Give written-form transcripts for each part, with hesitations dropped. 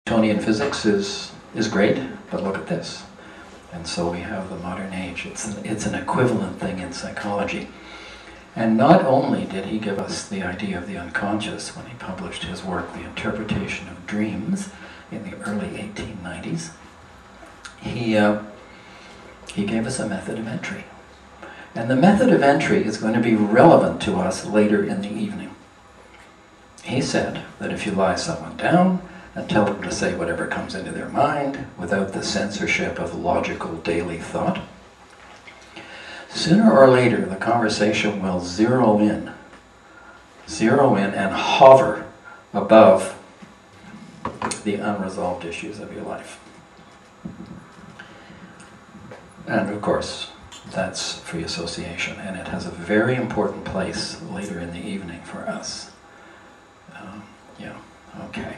Newtonian physics is great, but look at this. And so we have the modern age. It's an equivalent thing in psychology. And not only did he give us the idea of the unconscious when he published his work, The Interpretation of Dreams, in the early 1890s, he gave us a method of entry. And the method of entry is going to be relevant to us later in the evening. He said that if you lie someone down and tell them to say whatever comes into their mind without the censorship of logical daily thought, sooner or later the conversation will zero in and hover above the unresolved issues of your life. And of course, that's free association, and it has a very important place later in the evening for us. Yeah, okay.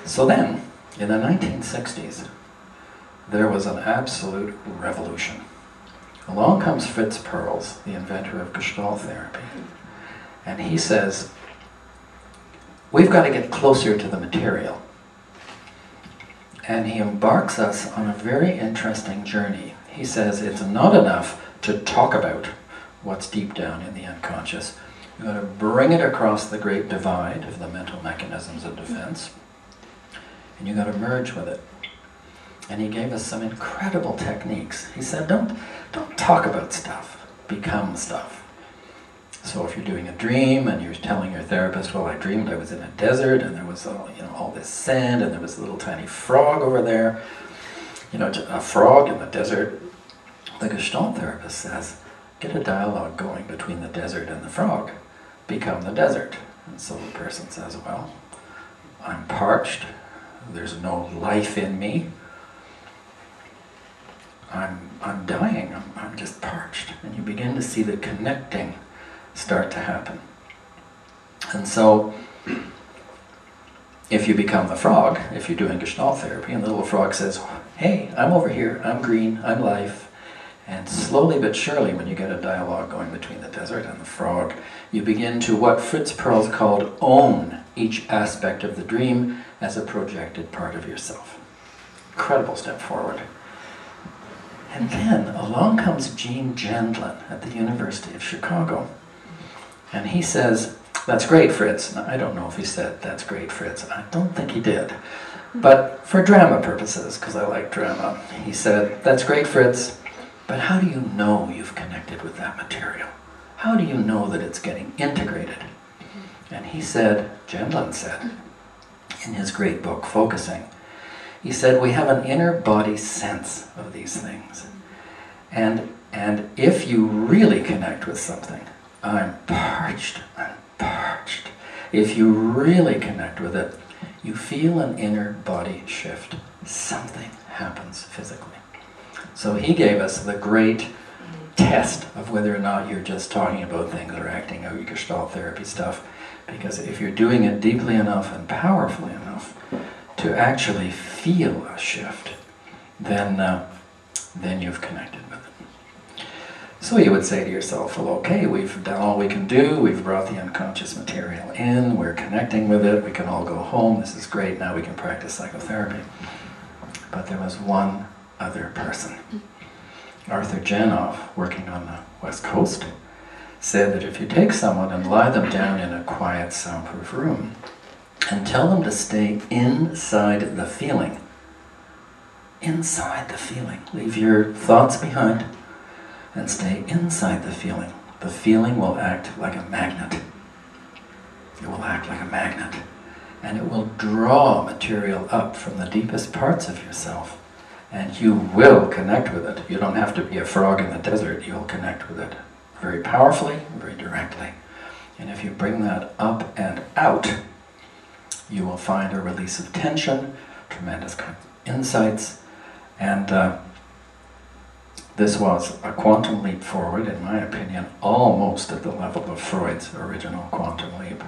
So then, in the 1960s, there was an absolute revolution. Along comes Fritz Perls, the inventor of Gestalt therapy, and he says, we've got to get closer to the material. And he embarks us on a very interesting journey. He says it's not enough to talk about what's deep down in the unconscious. You've got to bring it across the great divide of the mental mechanisms of defense, and you've got to merge with it. And he gave us some incredible techniques. He said, don't talk about stuff, become stuff. So if you're doing a dream and you're telling your therapist, well, I dreamed I was in a desert and there was all this sand and there was a little tiny frog over there, a frog in the desert, the Gestalt therapist says, get a dialogue going between the desert and the frog. Become the desert. And so the person says, well, I'm parched, there's no life in me, I'm dying, I'm just parched. And you begin to see the connecting start to happen. And so, if you become the frog, if you're doing Gestalt therapy, and the little frog says, hey, I'm over here, I'm green, I'm life, and slowly but surely, when you get a dialogue going between the desert and the frog, you begin to, what Fritz Perls called, own each aspect of the dream as a projected part of yourself. Incredible step forward. And then along comes Gene Gendlin at the University of Chicago. And he says, that's great, Fritz. Now, I don't know if he said, that's great, Fritz. I don't think he did. But for drama purposes, because I like drama, he said, that's great, Fritz, but how do you know you've connected with that material? How do you know that it's getting integrated? And he said, Gendlin said, in his great book, Focusing, he said, we have an inner body sense of these things. And if you really connect with something, I'm parched. If you really connect with it, you feel an inner body shift. Something happens physically. So he gave us the great test of whether or not you're just talking about things or acting out your Gestalt therapy stuff. Because if you're doing it deeply enough and powerfully enough to actually feel a shift, then you've connected with it. So you would say to yourself, well, okay, we've done all we can do, we've brought the unconscious material in, we're connecting with it, we can all go home, this is great, now we can practice psychotherapy. But there was one other person. Arthur Janoff, working on the West Coast, said that if you take someone and lie them down in a quiet, soundproof room, and tell them to stay inside the feeling, leave your thoughts behind, and stay inside the feeling will act like a magnet. It will act like a magnet, and it will draw material up from the deepest parts of yourself, and you will connect with it. You don't have to be a frog in the desert, you'll connect with it very powerfully, very directly. And if you bring that up and out, you will find a release of tension, tremendous insights, and this was a quantum leap forward, in my opinion, almost at the level of Freud's original quantum leap.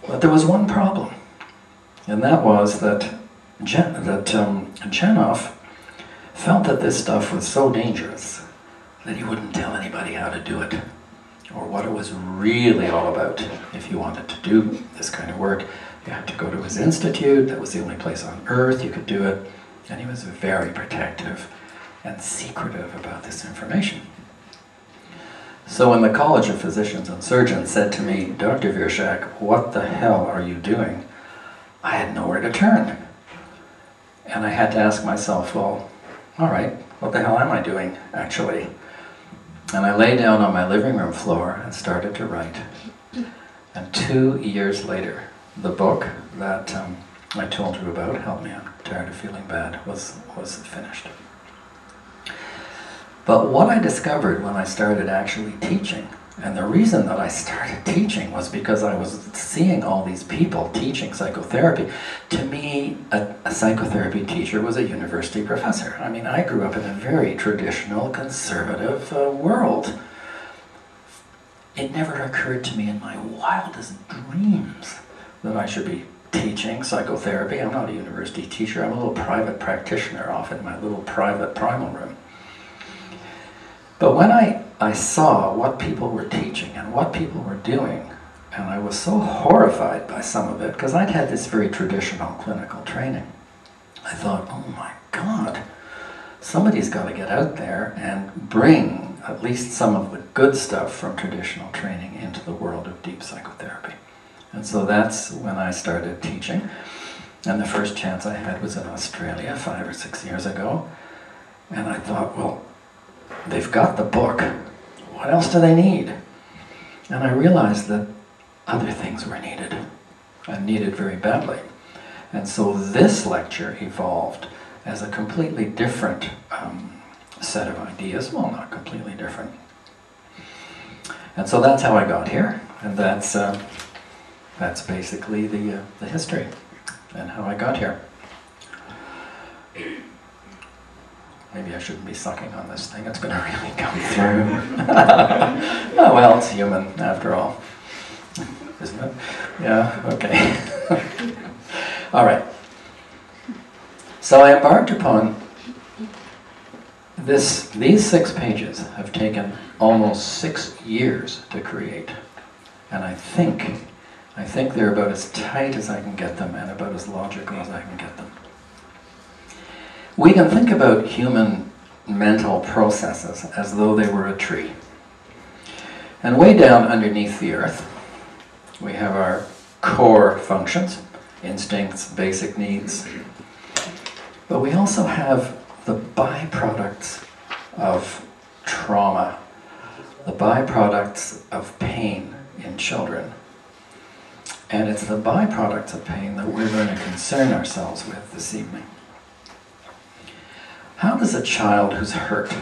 But there was one problem, and that was that Janoff felt that this stuff was so dangerous that he wouldn't tell anybody how to do it, or what it was really all about if you wanted to do this kind of work, You had to go to his institute. That was the only place on earth you could do it. And he was very protective and secretive about this information. So when the College of Physicians and Surgeons said to me, "Dr. Vereshack, what the hell are you doing?" I had nowhere to turn. And I had to ask myself, well, all right, what the hell am I doing, actually? And I lay down on my living room floor and started to write. And 2 years later, the book that I told you about, Help Me, I'm Tired of Feeling Bad, was finished. But what I discovered when I started actually teaching, and the reason that I started teaching was because I was seeing all these people teaching psychotherapy. To me, a psychotherapy teacher was a university professor. I mean, I grew up in a very traditional, conservative world. It never occurred to me in my wildest dreams that I should be teaching psychotherapy. I'm not a university teacher. I'm a little private practitioner off in my little private primal room. But when I saw what people were teaching and what people were doing, and I was so horrified by some of it, because I'd had this very traditional clinical training, I thought, oh my God, somebody's got to get out there and bring at least some of the good stuff from traditional training into the world of deep psychotherapy. And so that's when I started teaching. And the first chance I had was in Australia 5 or 6 years ago. And I thought, well, they've got the book. What else do they need? And I realized that other things were needed, and needed very badly. And so this lecture evolved as a completely different set of ideas. Well, not completely different. And so that's how I got here, and that's basically the history and how I got here. Maybe I shouldn't be sucking on this thing, it's going to really come through. Oh well, it's human after all, isn't it? Yeah, okay. All right. So I embarked upon this. These 6 pages have taken almost 6 years to create. And I think they're about as tight as I can get them and about as logical as I can get them. We can think about human mental processes as though they were a tree. And way down underneath the earth, we have our core functions, instincts, basic needs. But we also have the byproducts of trauma, the byproducts of pain in children. And it's the byproducts of pain that we're going to concern ourselves with this evening. How does a child who's hurt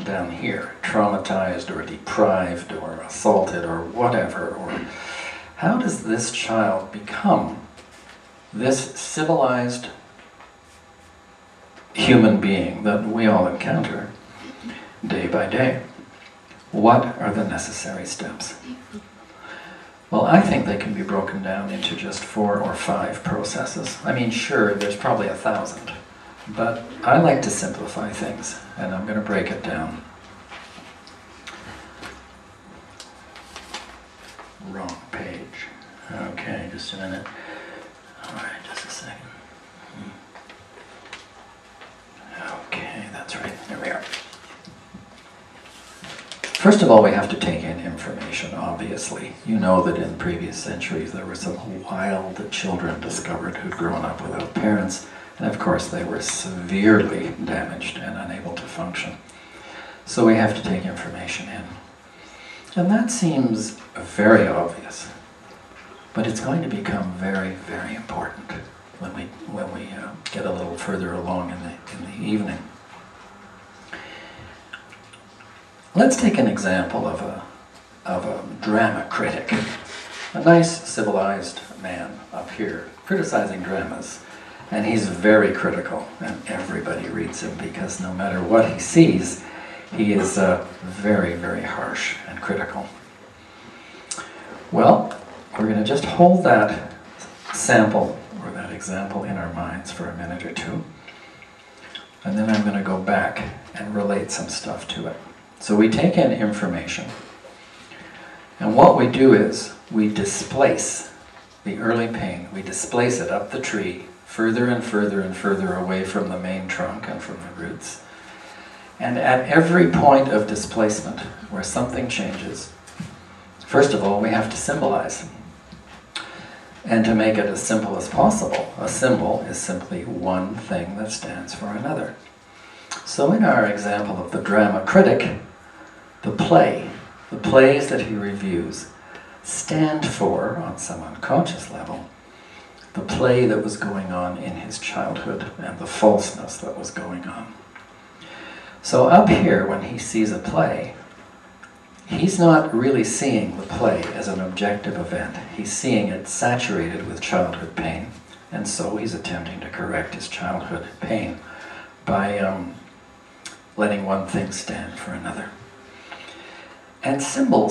down here, traumatized or deprived or assaulted or whatever, or how does this child become this civilized human being that we all encounter day by day? What are the necessary steps? Well, I think they can be broken down into just 4 or 5 processes. I mean, sure, there's probably 1,000. But I like to simplify things, and I'm going to break it down. Wrong page. Okay, just a minute. All right, just a second. Okay, that's right. There we are. First of all, we have to take in information, obviously. You know that in previous centuries there were some wild children discovered who'd grown up without parents. And of course they were severely damaged and unable to function. So we have to take information in. And that seems very obvious, but it's going to become very, very important when we get a little further along in the evening. Let's take an example of a drama critic, a nice civilized man up here criticizing dramas. And he's very critical, and everybody reads him because no matter what he sees, he is very, very harsh and critical. Well, we're going to just hold that sample or that example in our minds for a minute or two, and then I'm going to go back and relate some stuff to it. So we take in information, and what we do is we displace the early pain, we displace it up the tree, further and further and further away from the main trunk and from the roots. And at every point of displacement where something changes, first of all, we have to symbolize. And to make it as simple as possible, a symbol is simply one thing that stands for another. So in our example of the drama critic, the plays that he reviews stand for, on some unconscious level, the play that was going on in his childhood and the falseness that was going on. So up here, when he sees a play, he's not really seeing the play as an objective event. He's seeing it saturated with childhood pain, and so he's attempting to correct his childhood pain by letting one thing stand for another. And symbols